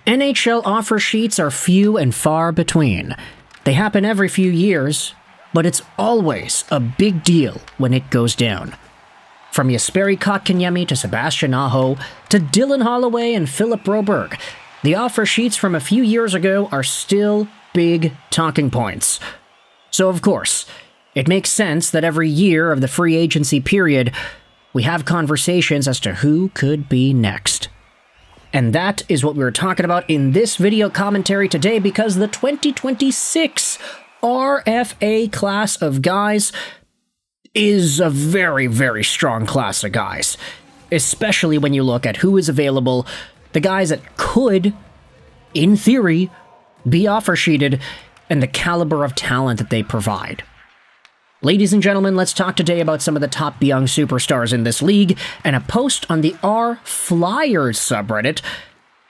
NHL offer sheets are few and far between. They happen every few years, but it's always a big deal when it goes down. From Jesperi Kotkaniemi to Sebastian Aho to Dylan Holloway and Philip Broberg, the offer sheets from a few years ago are still big talking points. So of course, it makes sense that every year of the free agency period, we have conversations as to who could be next. And that is what we're talking about in this video commentary today, because the 2026 RFA class of guys is a very, very strong class of guys. Especially when you look at who is available, the guys that could, in theory, be offer sheeted, and the caliber of talent that they provide. Ladies and gentlemen, let's talk today about some of the top young superstars in this league and a post on the R Flyers subreddit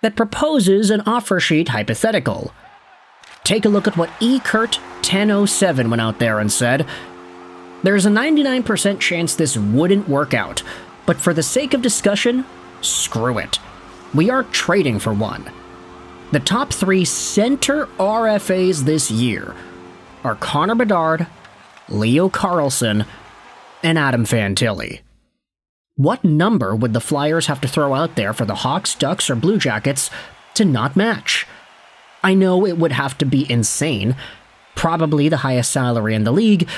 that proposes an offer sheet hypothetical. Take a look at what eKurt1007 went out there and said. There's a 99% chance this wouldn't work out, but for the sake of discussion, screw it. We are trading for one. The top 3 center RFAs this year are Connor Bedard, Leo Carlsson, and Adam Fantilli. What number would the Flyers have to throw out there for the Hawks, Ducks, or Blue Jackets to not match? I know it would have to be insane, probably the highest salary in the league,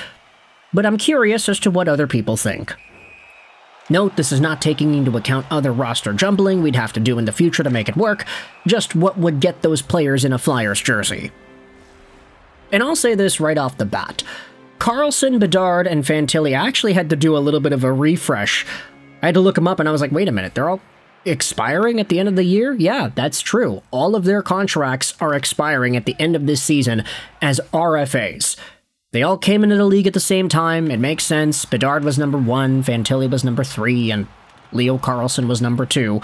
but I'm curious as to what other people think. Note, this is not taking into account other roster jumbling we'd have to do in the future to make it work, just what would get those players in a Flyers jersey. And I'll say this right off the bat. Carlsson, Bedard, and Fantilli actually had to do a little bit of a refresh. I had to look them up and I was like, wait a minute, they're all expiring at the end of the year? Yeah, that's true. All of their contracts are expiring at the end of this season as RFAs. They all came into the league at the same time. It makes sense. Bedard was number 1, Fantilli was number 3, and Leo Carlsson was number 2.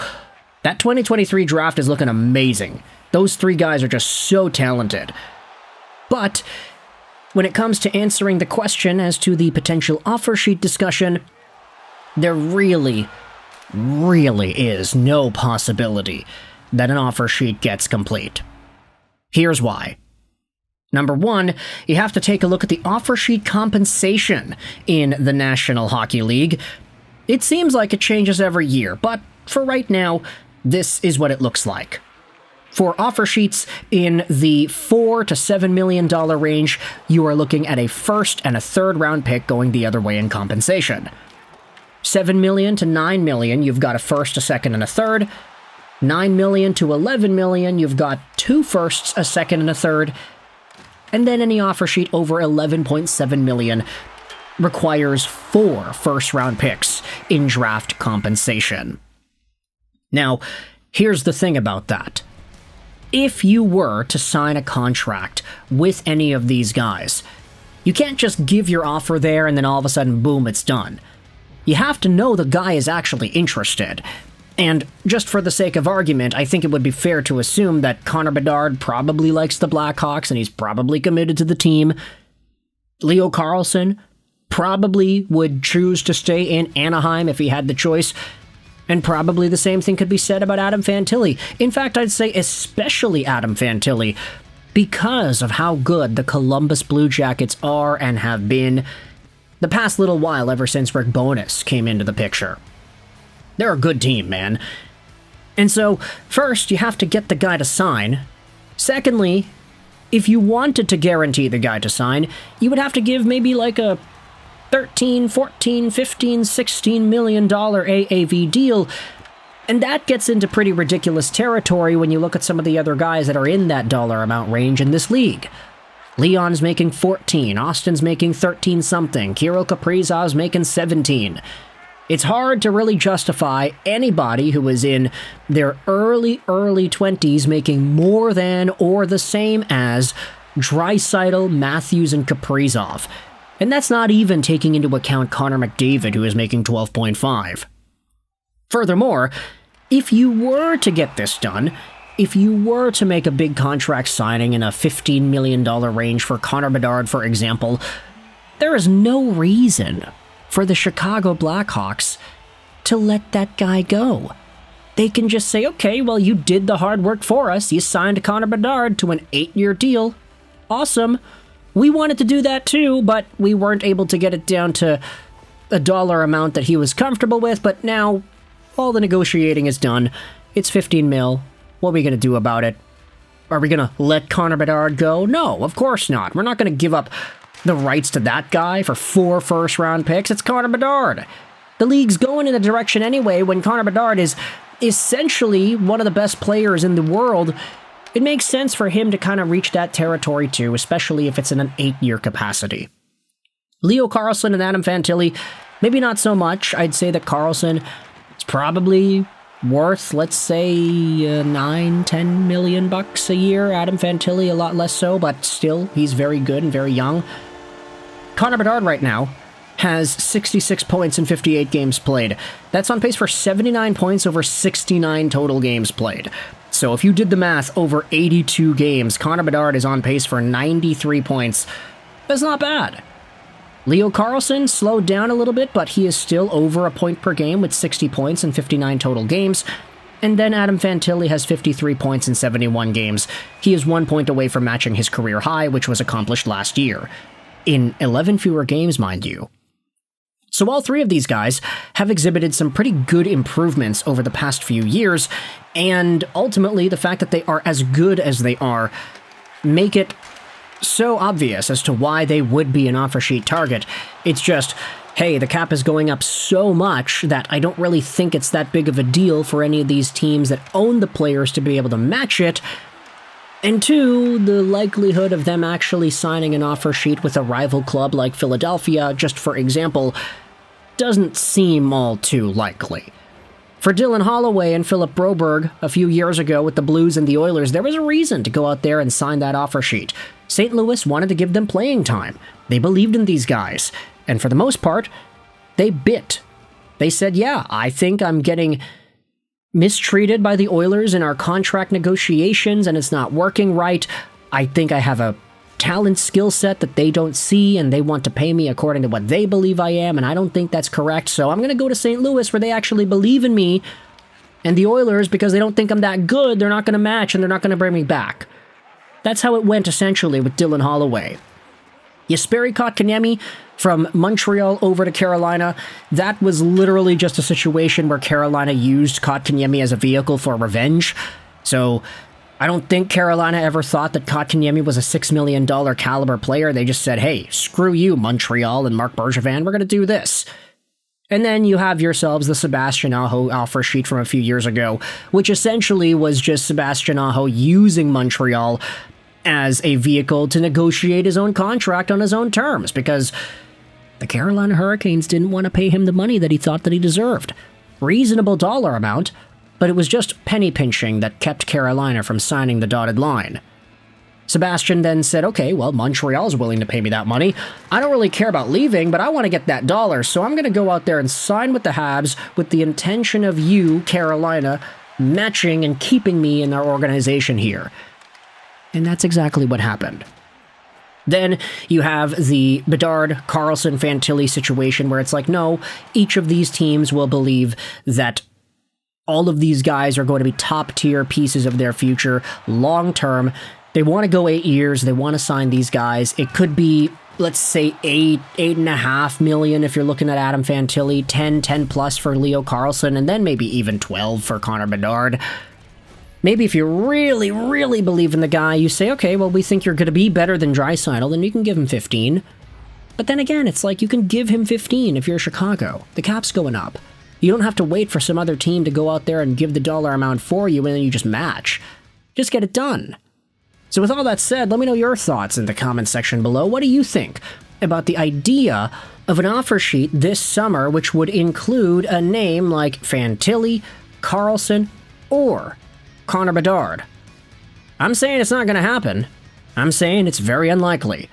That 2023 draft is looking amazing. Those 3 guys are just so talented. But when it comes to answering the question as to the potential offer sheet discussion, there really is no possibility that an offer sheet gets complete. Here's why. Number 1, you have to take a look at the offer sheet compensation in the National Hockey League. It seems like it changes every year, but for right now, this is what it looks like. For offer sheets in the $4 to $7 million range, you are looking at a first and a third round pick going the other way in compensation. $7 million to $9 million, you've got a first, a second, and a third. $9 million to $11 million, you've got 2 firsts, a second, and a third. And then any offer sheet over $11.7 million requires 4 first-round picks in draft compensation. Now, here's the thing about that. If you were to sign a contract with any of these guys, you can't just give your offer there and then all of a sudden, boom, it's done. You have to know the guy is actually interested. And just for the sake of argument, I think it would be fair to assume that Connor Bedard probably likes the Blackhawks and he's probably committed to the team. Leo Carlsson probably would choose to stay in Anaheim if he had the choice. And probably the same thing could be said about Adam Fantilli. In fact, I'd say especially Adam Fantilli, because of how good the Columbus Blue Jackets are and have been the past little while ever since Rick Bowness came into the picture. They're a good team, man. And so, first, you have to get the guy to sign. Secondly, if you wanted to guarantee the guy to sign, you would have to give maybe like a $13, $14, $15, $16 million AAV deal, and that gets into pretty ridiculous territory when you look at some of the other guys that are in that dollar amount range in this league. Leon's making 14, Austin's making 13-something, Kirill Kaprizov's making 17. It's hard to really justify anybody who is in their early 20s making more than or the same as Draisaitl, Matthews, and Kaprizov. And that's not even taking into account Connor McDavid, who is making 12.5. Furthermore, if you were to get this done, if you were to make a big contract signing in a $15 million range for Connor Bedard, for example, there is no reason for the Chicago Blackhawks to let that guy go. they can just say, okay, well, you did the hard work for us. You signed Connor Bedard to an 8-year deal. Awesome. We wanted to do that too, but we weren't able to get it down to a dollar amount that he was comfortable with, but now all the negotiating is done. It's 15 mil. What are we going to do about it? Are we going to let Connor Bedard go? No, of course not. We're not going to give up the rights to that guy for 4 first-round picks. It's Connor Bedard. The league's going in a direction anyway when Connor Bedard is essentially one of the best players in the world. It makes sense for him to kind of reach that territory too, especially if it's in an 8-year capacity. Leo Carlsson and Adam Fantilli, maybe not so much. I'd say that Carlsson is probably worth, let's say, $9-10 million a year. Adam Fantilli a lot less so, but still, he's very good and very young. Connor Bedard right now has 66 points in 58 games played. That's on pace for 79 points over 69 total games played. So if you did the math over 82 games, Connor Bedard is on pace for 93 points. That's not bad. Leo Carlsson slowed down a little bit, but he is still over a point per game with 60 points in 59 total games. And then Adam Fantilli has 53 points in 71 games. He is 1 point away from matching his career high, which was accomplished last year. In 11 fewer games, mind you. So all 3 of these guys have exhibited some pretty good improvements over the past few years, and ultimately the fact that they are as good as they are make it so obvious as to why they would be an offer sheet target. It's just, hey, the cap is going up so much that I don't really think it's that big of a deal for any of these teams that own the players to be able to match it. And 2, the likelihood of them actually signing an offer sheet with a rival club like Philadelphia, just for example, doesn't seem all too likely. For Dylan Holloway and Philip Broberg a few years ago with the Blues and the Oilers, there was a reason to go out there and sign that offer sheet. St. Louis wanted to give them playing time. They believed in these guys. And for the most part, they bit. They said, yeah, I think I'm getting mistreated by the Oilers in our contract negotiations and it's not working right. I think I have a talent skill set that they don't see and they want to pay me according to what they believe I am, and I don't think that's correct, so I'm going to go to St. Louis where they actually believe in me, and the Oilers, because they don't think I'm that good, they're not going to match and they're not going to bring me back. That's how it went essentially with Dylan Holloway. Jesperi Kotkaniemi from Montreal over to Carolina, that was literally just a situation where Carolina used Kotkaniemi as a vehicle for revenge, so I don't think Carolina ever thought that Kotkaniemi was a $6 million caliber player. They just said, hey, screw you, Montreal and Marc Bergevin, we're going to do this. And then you have yourselves the Sebastian Aho offer sheet from a few years ago, which essentially was just Sebastian Aho using Montreal as a vehicle to negotiate his own contract on his own terms, because the Carolina Hurricanes didn't want to pay him the money that he thought that he deserved. Reasonable dollar amount, but it was just penny pinching that kept Carolina from signing the dotted line. Sebastian then said, okay, well, Montreal's willing to pay me that money. I don't really care about leaving, but I want to get that dollar, so I'm going to go out there and sign with the Habs with the intention of you, Carolina, matching and keeping me in our organization here. And that's exactly what happened. Then you have the Bedard, Carlsson, Fantilli situation where it's like, no, each of these teams will believe that all of these guys are going to be top-tier pieces of their future long-term. They want to go 8 years. They want to sign these guys. It could be, let's say, $8.5 million if you're looking at Adam Fantilli, 10 plus for Leo Carlsson, and then maybe even 12 for Connor Bedard. Maybe if you really, really believe in the guy, you say, okay, well, we think you're going to be better than Draisaitl, then you can give him 15. But then again, it's like you can give him 15 if you're Chicago. The cap's going up. You don't have to wait for some other team to go out there and give the dollar amount for you and then you just match. Just get it done. So with all that said, let me know your thoughts in the comment section below. What do you think about the idea of an offer sheet this summer which would include a name like Fantilli, Carlsson, or Connor Bedard? I'm saying it's not going to happen. I'm saying it's very unlikely.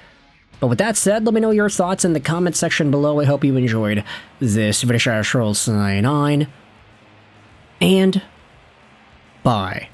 But with that said, let me know your thoughts in the comment section below. I hope you enjoyed this video. Sign on, and bye.